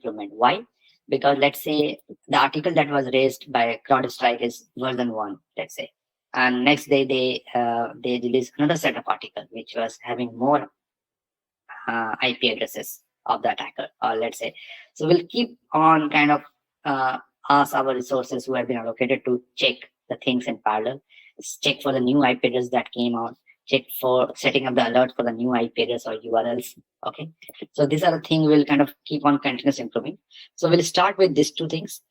improvement. Why? Because let's say the article that was raised by CrowdStrike is version 1, let's say, and next day they release another set of article which was having more IP addresses of the attacker, or let's say. So we'll keep on kind of ask our resources who have been allocated to check the things in parallel, check for the new IP address that came out, check for setting up the alert for the new IP address or URLs. Okay, so these are the things we'll kind of keep on continuous improving. So we'll start with these two things,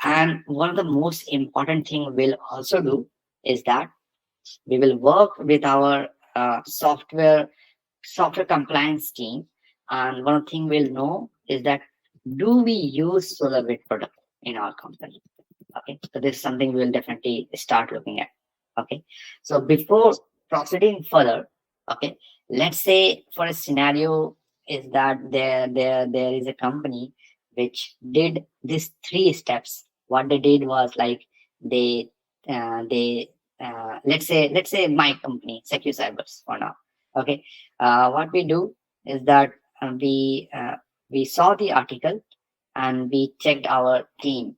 and one of the most important thing we'll also do is that we will work with our software compliance team. And one thing we'll know is that, do we use SolarWind product in our company? Okay, so this is something we'll definitely start looking at. Okay, so before proceeding further, okay, let's say for a scenario is that there is a company which did these 3 steps. What they did was like they let's say my company, Secure Cybers for now. Okay, what we do is that we saw the article and we checked our team.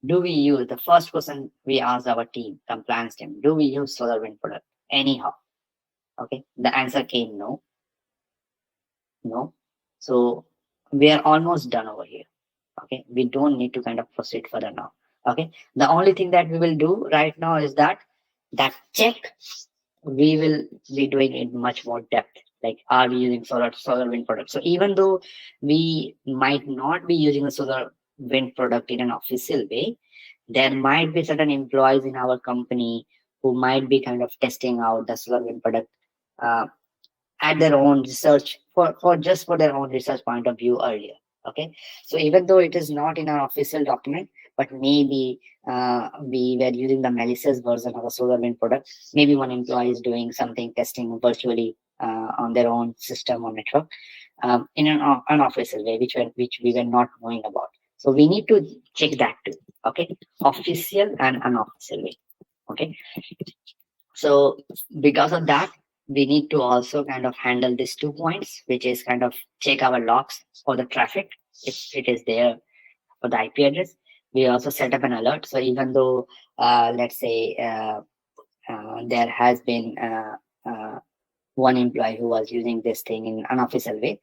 Do we use, the first question we asked our team, compliance team, do we use SolarWind product anyhow? Okay, the answer came no. So we are almost done over here. Okay, we don't need to kind of proceed further now. Okay, the only thing that we will do right now is that check we will be doing it much more depth. Like, are we using solar wind product? So even though we might not be using a solar wind product in an official way, there might be certain employees in our company who might be kind of testing out the solar wind product uh, at their own research, for just for their own research point of view earlier. Okay, so even though it is not in our official document, but maybe we were using the malicious version of a SolarWind product. Maybe one employee is doing something testing virtually on their own system or network in an unofficial way, which we were not knowing about. So we need to check that too. Okay, official and unofficial way. Okay, so because of that, we need to also kind of handle these 2 points, which is kind of check our logs for the traffic if it is there for the IP address. We also set up an alert. So even though, let's say, there has been one employee who was using this thing in an unofficial way,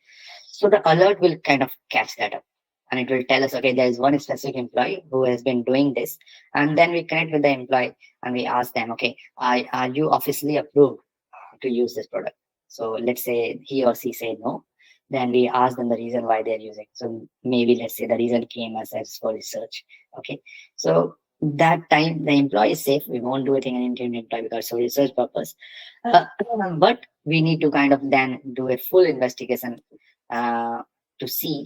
so the alert will kind of catch that up. And it will tell us, okay, there is one specific employee who has been doing this. And then we connect with the employee and we ask them, okay, are you officially approved to use this product? So let's say he or she say no, then we ask them the reason why they're using. So maybe let's say the reason came as for research. Okay, so that time the employee is safe. We won't do anything an intern employee because for research purpose. But we need to kind of then do a full investigation to see.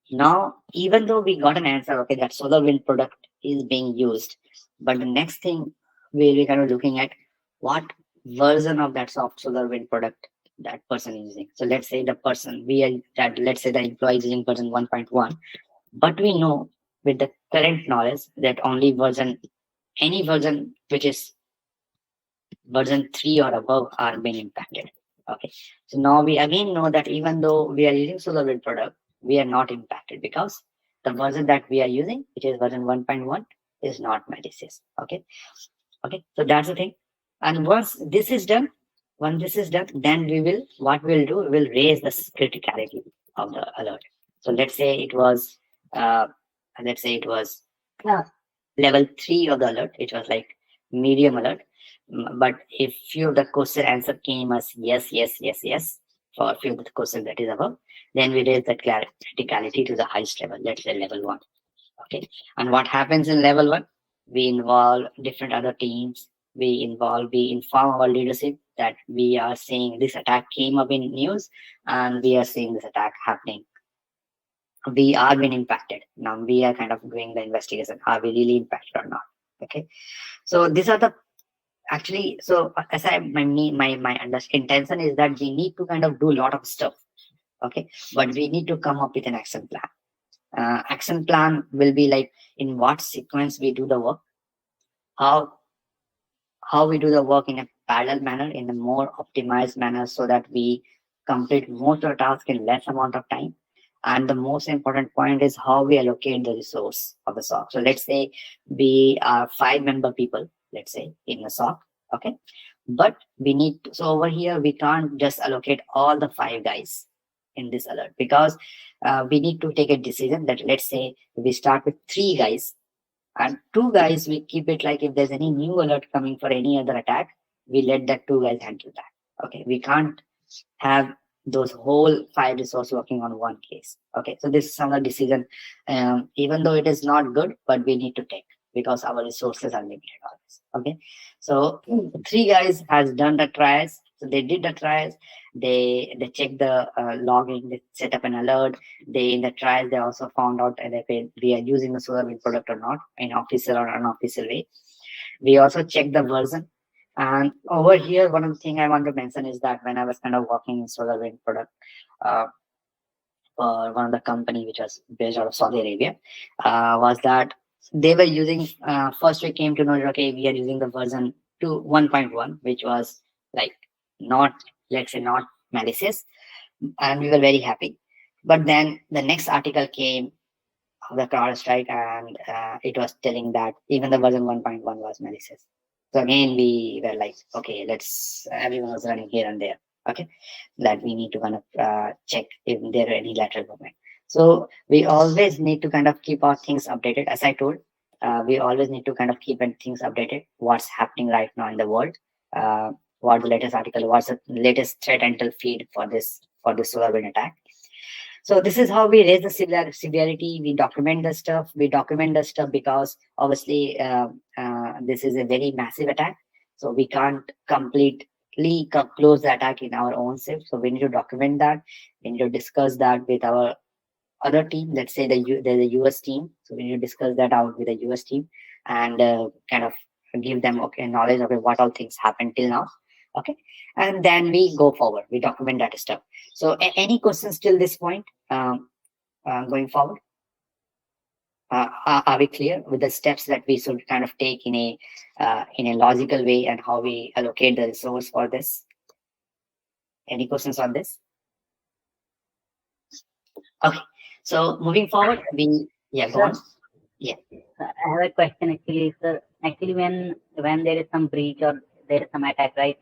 Now, even though we got an answer, okay, that solar wind product is being used, but the next thing we're kind of looking at, what version of that soft solar wind product that person is using. So let's say the person let's say the employee is using version 1.1, but we know with the current knowledge that only any version which is version 3 or above are being impacted. Okay, so now we again know that even though we are using solar wind product, we are not impacted because the version that we are using, which is version 1.1, is not malicious. Okay, so that's the thing. And once this is done, then what we'll do, we'll raise the criticality of the alert. So let's say it was level 3 of the alert. It was like medium alert. But if few of the question answer came as yes for a few of the questions that is above, then we raise the criticality to the highest level. Let's say level 1. Okay, and what happens in level 1? We involve different other teams. We inform our leadership that we are seeing this attack came up in news, and we are seeing this attack happening. We are being impacted. Now we are kind of doing the investigation. Are we really impacted or not? Okay, so these are the actually. So as my intention is that we need to kind of do a lot of stuff. Okay, but we need to come up with an action plan. Action plan will be like in what sequence we do the work, how we do the work in a parallel manner, in a more optimized manner, so that we complete most of the task in less amount of time. And the most important point is how we allocate the resource of the SOC. So let's say we are 5 member people, let's say in the SOC, okay? But we need to, so over here we can't just allocate all the 5 guys in this alert, because we need to take a decision that let's say we start with 3 guys, and 2 guys we keep it like if there's any new alert coming for any other attack, we let that 2 guys handle that. Okay, we can't have those whole 5 resource working on one case. Okay, so this is another decision, even though it is not good, but we need to take because our resources are limited always. Okay, so 3 guys has done the trials. So they did the trials. They checked the logging. They set up an alert. They in the trials they also found out if we are using the SolarWind product or not in official or unofficial way. We also check the version. And over here, one of the things I want to mention is that when I was kind of working in SolarWind product uh, for one of the company which was based out of Saudi Arabia, was that they were using, first we came to know that, okay, we are using the version 1.1, which was like not, let's say not malicious, and we were very happy. But then the next article came of the CrowdStrike, and it was telling that even the version 1.1 was malicious. So again, we were like, okay, let's, everyone was running here and there. Okay, that we need to kind of check if there are any lateral movement. So we always need to kind of keep our things updated. As I told, we always need to kind of keep things updated. What's happening right now in the world? What the latest article? What's the latest threat intel feed for this SolarWind attack? So this is how we raise the severity. We document the stuff. We document the stuff because obviously this is a very massive attack. So we can't completely close the attack in our own self. So we need to document that. We need to discuss that with our other team. Let's say there's a US team. So we need to discuss that out with the US team and kind of give them knowledge of what all things happened till now. Okay, and then we go forward. We document that stuff. So any questions till this point? Going forward, are we clear with the steps that we should kind of take in a logical way and how we allocate the resource for this? Any questions on this? Okay, so moving forward, go on. Yeah. I have a question actually, sir. Actually, when there is some breach or there is some attack, right?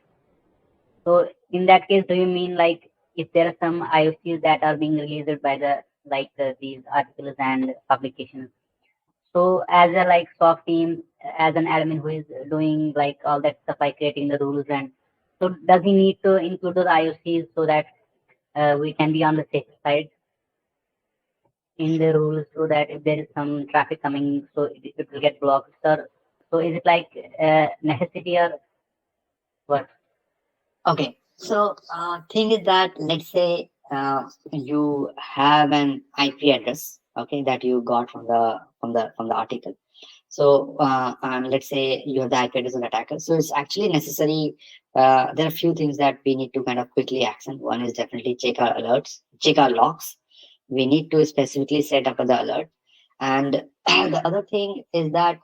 So in that case, do you mean like if there are some IOCs that are being released by these articles and publications? So as a like SOC team, as an admin who is doing like all that stuff, like creating the rules, and so does he need to include those IOCs so that we can be on the safe side in the rules, so that if there is some traffic coming, so it will get blocked, sir? So is it like necessity or what? Okay, so thing is that let's say you have an IP address, okay, that you got from the article. So and let's say you have the IP address of the attacker. So it's actually necessary. There are a few things that we need to kind of quickly action. One is definitely check our alerts, check our logs. We need to specifically set up the alert. And the other thing is that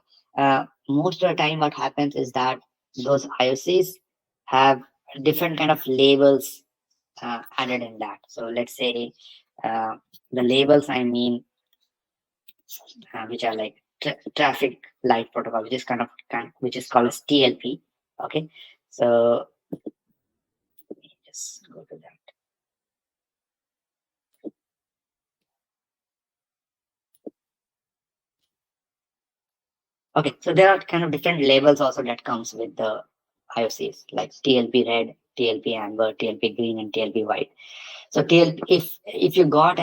most of the time what happens is that those IOCs have different kind of labels added in that. So let's say the labels I mean, which are like traffic light protocol, which is which is called as TLP. Okay, so just go to that. Okay, so there are kind of different labels also that comes with the IOCs, like TLP red, TLP amber, TLP green, and TLP white. So TLP, if you got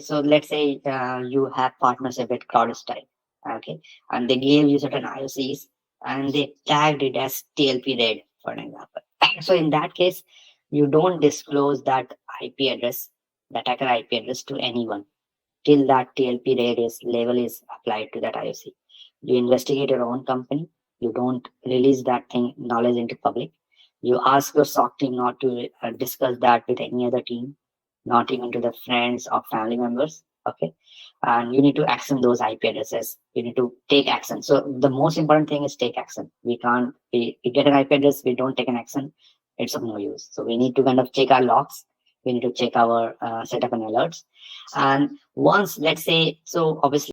so let's say you have partnership with CrowdStrike, okay, and they gave you certain IOCs and they tagged it as TLP red, for an example. So in that case, you don't disclose that IP address, the attacker IP address, to anyone till that TLP radius level is applied to that IOC. You investigate your own company. You don't release that thing knowledge into public. You ask your SOC team not to discuss that with any other team, not even to the friends or family members. Okay, and you need to action those IP addresses. You need to take action. So the most important thing is take action. We get an IP address, we don't take an action, it's of no use. So we need to kind of check our logs. we need to check our setup and alerts. And once, let's say, so obviously